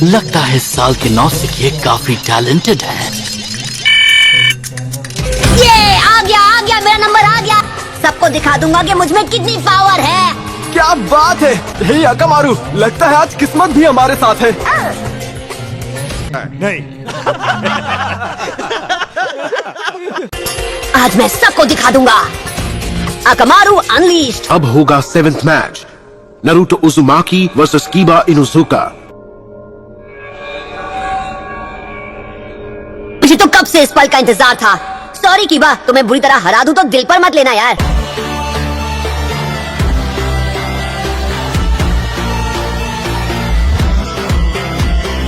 लगता है इस साल के नौसिखिए काफी टैलेंटेड हैं। ये आ गया मेरा नंबर आ गया। सबको दिखा दूंगा कि मुझ में कितनी पावर है। क्या बात है। हे अकामारू, लगता है आज किस्मत भी हमारे साथ है। नहीं। आज मैं सबको दिखा दूंगा। Akamaru unleashed. अब होगा 7th match, Naruto Uzumaki versus Kiba Inuzuka. मुझे तो कब से इस पल का इंतजार था। सॉरी कीबा, तुम्हें बुरी तरह हरा दूं तो दिल पर मत लेना यार।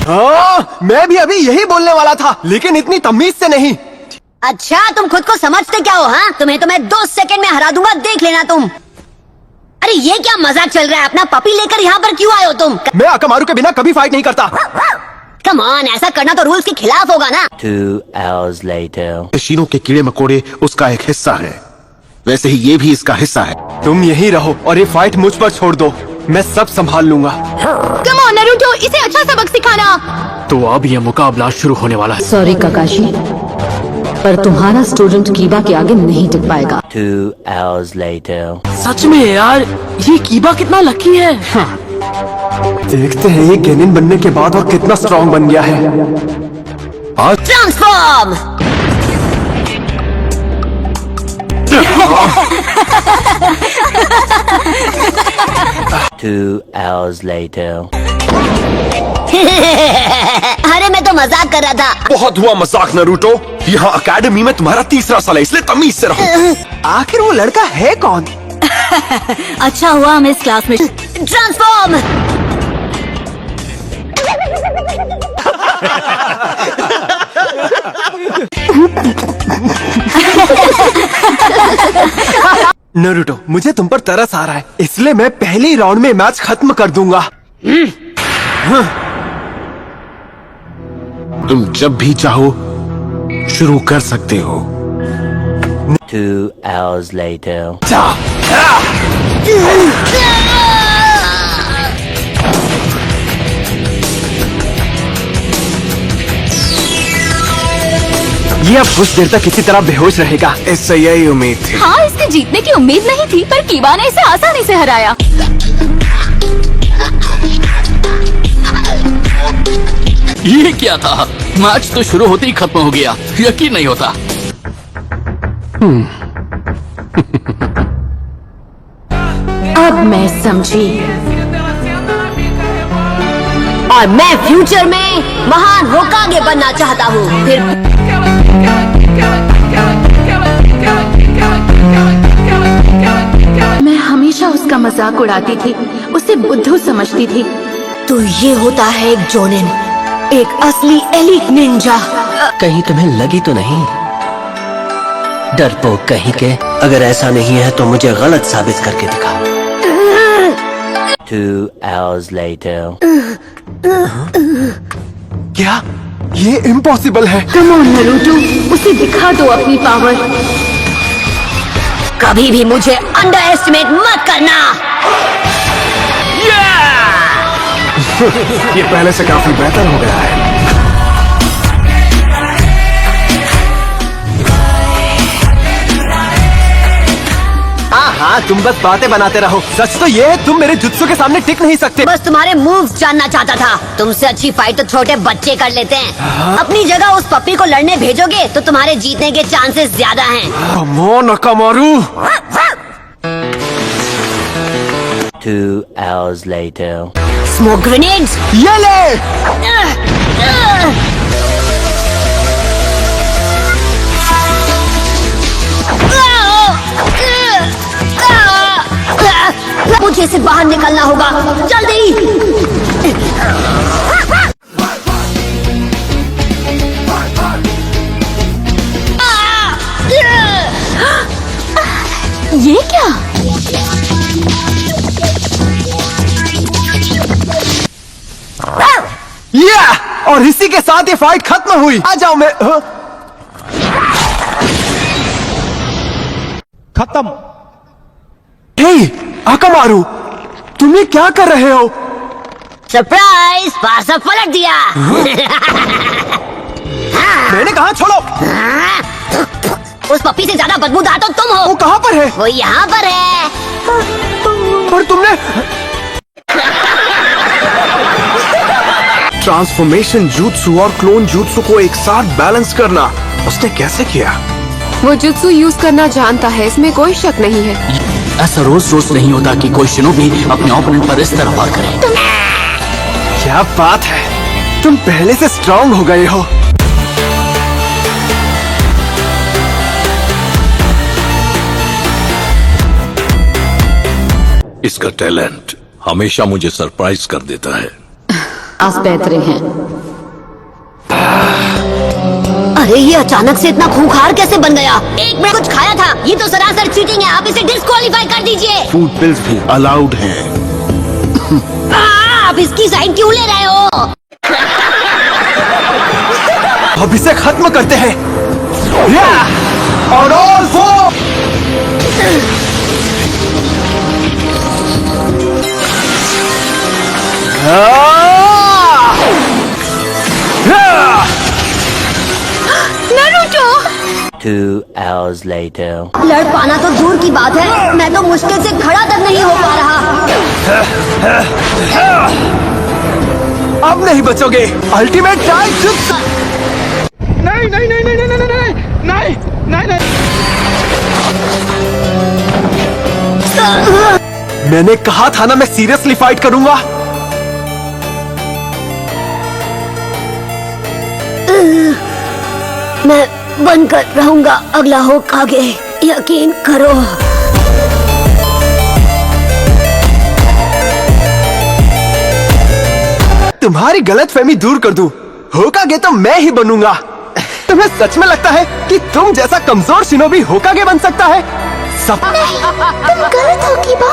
हाँ, मैं भी अभी यही बोलने वाला था, लेकिन इतनी तमीज से नहीं। अच्छा, तुम खुद को समझते क्या हो? हाँ, तुम्हें तो मैं 2 सेकंड में हरा दूंगा, देख लेना तुम। अरे ये क्या मजाक चल रहा है? अपना पपी लेकर यहाँ पर क्यों आए हो तुम? मैं अकामारू के बिना कभी फाइट नहीं करता। कम ऑन, ऐसा करना तो रूल्स के खिलाफ होगा ना। 2 hours later. मशीनों के कीड़े मकोड़े उसका एक हिस्सा है, वैसे ही ये भी इसका हिस्सा है। तुम यहीं रहो और ये फाइट मुझ पर छोड़ दो, मैं सब संभाल लूंगा। कम ऑन नारुतो, इसे अच्छा सबक सिखाना। तो अब ये मुकाबला शुरू होने वाला है। सॉरी काकाशी, पर तुम्हारा स्टूडेंट कीबा के आगे नहीं टिक पाएगा। 2 hours later. सच में यार, ये कीबा कितना लकी है। देखते हैं ये गेनिन बनने के बाद और कितना स्ट्रांग बन गया है। आज ट्रांसफॉर्म। Two hours later. अरे मैं तो मजाक कर रहा था। बहुत हुआ मजाक नारुतो, यहाँ अकेडमी में तुम्हारा 3रा साल है, इसलिए तमीज से रहो। आखिर वो लड़का है कौन? अच्छा हुआ हम इस क्लास में। ट्रांसफॉर्म। नारुतो, मुझे तुम पर तरस आ रहा है, इसलिए मैं पहले ही राउंड में मैच खत्म कर दूंगा। तुम जब भी चाहो शुरू कर सकते हो। 2 hours later. ये अब कुछ देर तक किसी तरह बेहोश रहेगा, इससे यही उम्मीद थी। हाँ, इसके जीतने की उम्मीद नहीं थी, पर कीबा ने इसे आसानी से हराया। ये क्या था? मैच तो शुरू होते ही खत्म हो गया, यकीन नहीं होता। अब मैं समझी। और मैं फ्यूचर में महान होकागे बनना चाहता हूँ। फिर मैं हमेशा उसका मजाक उड़ाती थी, उसे बुद्धू समझती थी। तो ये होता है एक जोनिन, एक असली एलीट निंजा। कहीं तुम्हें लगी तो नहीं? डरपोक कहीं के। अगर ऐसा नहीं है तो मुझे गलत साबित करके दिखा। 2 hours later. क्या ये इम्पॉसिबल है? कम ऑन नारुतो, उसे दिखा दो अपनी पावर। कभी भी मुझे अंडर एस्टिमेट मत करना। ये पहले से काफी बेहतर हो गया है। हाँ, तुम बस बातें बनाते रहो। सच तो ये है, तुम मेरे जुत्सु के सामने टिक नहीं सकते। बस तुम्हारे मूव्स जानना चाहता था। तुमसे अच्छी फाइट तो छोटे बच्चे कर लेते हैं। अपनी जगह उस पप्पी को लड़ने भेजोगे तो तुम्हारे जीतने के चांसेस ज्यादा हैं। Come on Akamaru. 2 hours later. Smoke grenades. ये ले। मुझे इसे बाहर निकलना होगा, जल्दी। ये क्या? और इसी के साथ ये फाइट खत्म हुई। आ जाओ। मैं खत्म। हे अकामारू, तुम ये क्या कर रहे हो? सरप्राइज, पासा पलट दिया। मैंने कहा छोड़ो। उस पप्पी से ज्यादा बदबूदार तो तुम हो। वो कहाँ पर है? वो यहाँ पर है। पर तुमने ट्रांसफॉर्मेशन jutsu और क्लोन jutsu को एक साथ बैलेंस करना उसने कैसे किया? वो जुत्सु यूज करना जानता है, इसमें कोई शक नहीं है। ऐसा रोज रोज नहीं होता कि कोई शिनोबी अपने ओपोनेंट पर इस तरह वार करे। क्या बात है, तुम पहले से स्ट्रांग हो गए हो। इसका टैलेंट हमेशा मुझे सरप्राइज कर देता है। आप बेहतरे हैं। अरे ये अचानक से इतना खूंखार कैसे बन गया? एक मिनट कुछ खाया था। ये तो सरासर चीटिंग है। आप इसे डिस्क्वालीफाई कर दीजिए। फूड पिल्स भी अलाउड हैं। आप इसकी साइड क्यों ले रहे हो? अब इसे खत्म करते हैं। और all four. Naruto! 2 hours later. लड़ पाना तो दूर की बात है, मैं तो मुश्किल से खड़ा तक नहीं हो पा रहा। अब नहीं बचोगे। Ultimate time jutsu. मैंने कहा था ना मैं सीरियसली फाइट करूंगा। मैं बनकर रहूंगा अगला होकागे, यकीन करो। तुम्हारी गलतफहमी दूर कर दूं, होकागे तो मैं ही बनूंगा। तुम्हें सच में लगता है कि तुम जैसा कमजोर शिनोबी होकागे बन सकता है? सब तुम गलत हो कीबा।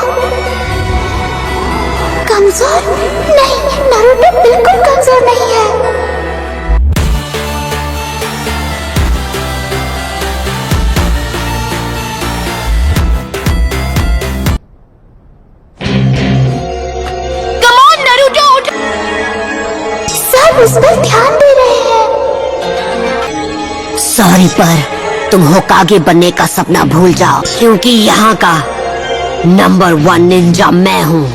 कमजोर नहीं, नारुतो बिल्कुल कमजोर नहीं है। सब उस पर ध्यान दे रहे हैं। सॉरी, पर तुम होकागे बनने का सपना भूल जाओ, क्योंकि यहाँ का नंबर 1 निंजा मैं हूँ।